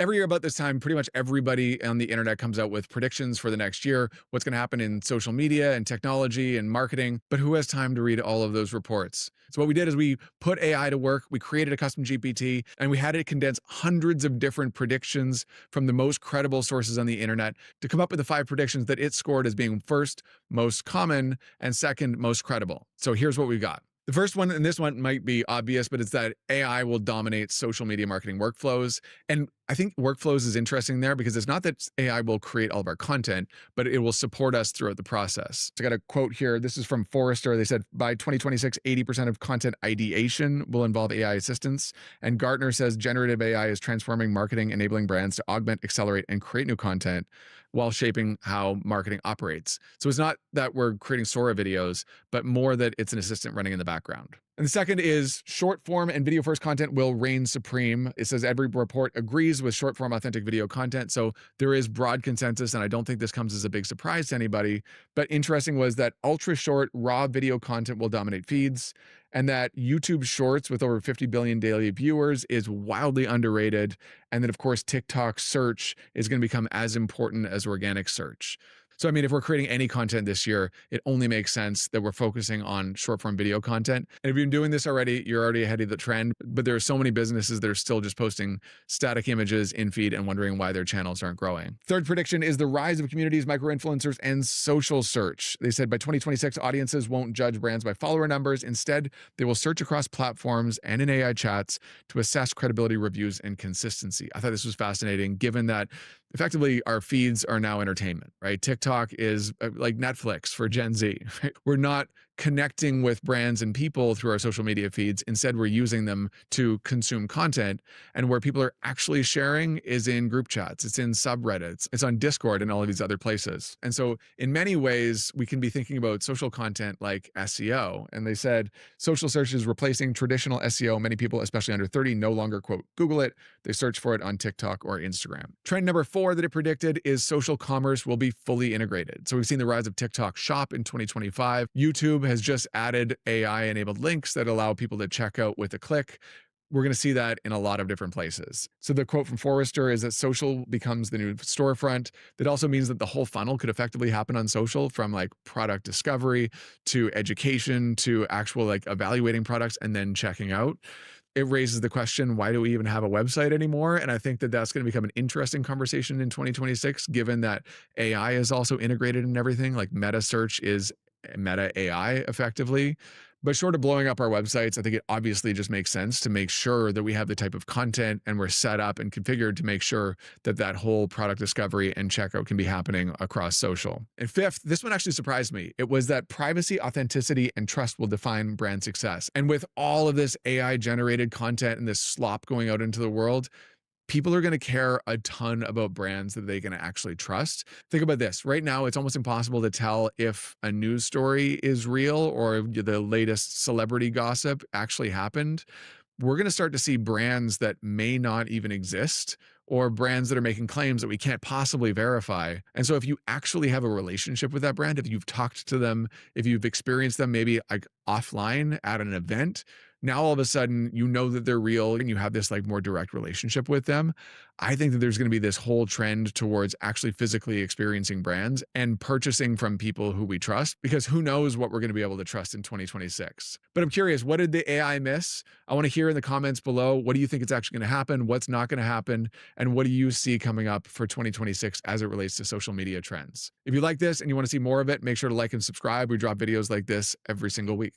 Every year about this time, pretty much everybody on the internet comes out with predictions for the next year, what's going to happen in social media and technology and marketing. But who has time to read all of those reports? So what we did is we put AI to work. We created a custom GPT and we had it condense hundreds of different predictions from the most credible sources on the internet to come up with the 5 predictions that it scored as being first, most common, and second, most credible. So here's what we got. The first one, and this one might be obvious, but it's that AI will dominate social media marketing workflows. And I think workflows is interesting there because it's not that AI will create all of our content, but it will support us throughout the process. So I got a quote here. This is from Forrester. They said by 2026, 80% of content ideation will involve AI assistance. And Gartner says generative AI is transforming marketing, enabling brands to augment, accelerate, and create new content while shaping how marketing operates. So it's not that we're creating Sora videos, but more that it's an assistant running in the background. And the second is short form and video first content will reign supreme. It says every report agrees with short form authentic video content. So there is broad consensus, and I don't think this comes as a big surprise to anybody. But interesting was that ultra short raw video content will dominate feeds, and that YouTube Shorts with over 50 billion daily viewers is wildly underrated. And then, of course, TikTok search is going to become as important as organic search. So, I mean, if we're creating any content this year, it only makes sense that we're focusing on short form video content. And if you've been doing this already, you're already ahead of the trend. But there are so many businesses that are still just posting static images in feed and wondering why their channels aren't growing. Third prediction is the rise of communities, micro-influencers, and social search. They said by 2026, audiences won't judge brands by follower numbers. Instead, they will search across platforms and in AI chats to assess credibility, reviews, and consistency. I thought this was fascinating, given that effectively our feeds are now entertainment, right? TikTok is like Netflix for Gen Z. Right? We're not connecting with brands and people through our social media feeds. Instead, we're using them to consume content. And where people are actually sharing is in group chats, it's in subreddits, it's on Discord and all of these other places. And so in many ways, we can be thinking about social content like SEO. And they said social search is replacing traditional SEO. Many people, especially under 30, no longer, quote, Google it. They search for it on TikTok or Instagram. Trend number 4 that it predicted is social commerce will be fully integrated. So we've seen the rise of TikTok Shop in 2025. YouTube has just added AI-enabled links that allow people to check out with a click. We're going to see that in a lot of different places. So the quote from Forrester is that social becomes the new storefront. That also means that the whole funnel could effectively happen on social, from like product discovery to education to actual like evaluating products and then checking out. It raises the question, why do we even have a website anymore? And I think that that's going to become an interesting conversation in 2026, given that AI is also integrated in everything. Like meta search is meta AI effectively. But short of blowing up our websites, I think it obviously just makes sense to make sure that we have the type of content and we're set up and configured to make sure that that whole product discovery and checkout can be happening across social. And fifth, this one actually surprised me. It was that privacy, authenticity, and trust will define brand success. And with all of this AI generated content and this slop going out into the world, people are going to care a ton about brands that they can actually trust. Think about this. Right now, it's almost impossible to tell if a news story is real or if the latest celebrity gossip actually happened. We're going to start to see brands that may not even exist, or brands that are making claims that we can't possibly verify. And so if you actually have a relationship with that brand, if you've talked to them, if you've experienced them maybe like offline at an event, now all of a sudden you know that they're real and you have this like more direct relationship with them. I think that there's going to be this whole trend towards actually physically experiencing brands and purchasing from people who we trust, because who knows what we're going to be able to trust in 2026. But I'm curious, what did the AI miss? I want to hear in the comments below, what do you think is actually going to happen? What's not going to happen? And what do you see coming up for 2026 as it relates to social media trends? If you like this and you want to see more of it, make sure to like and subscribe. We drop videos like this every single week.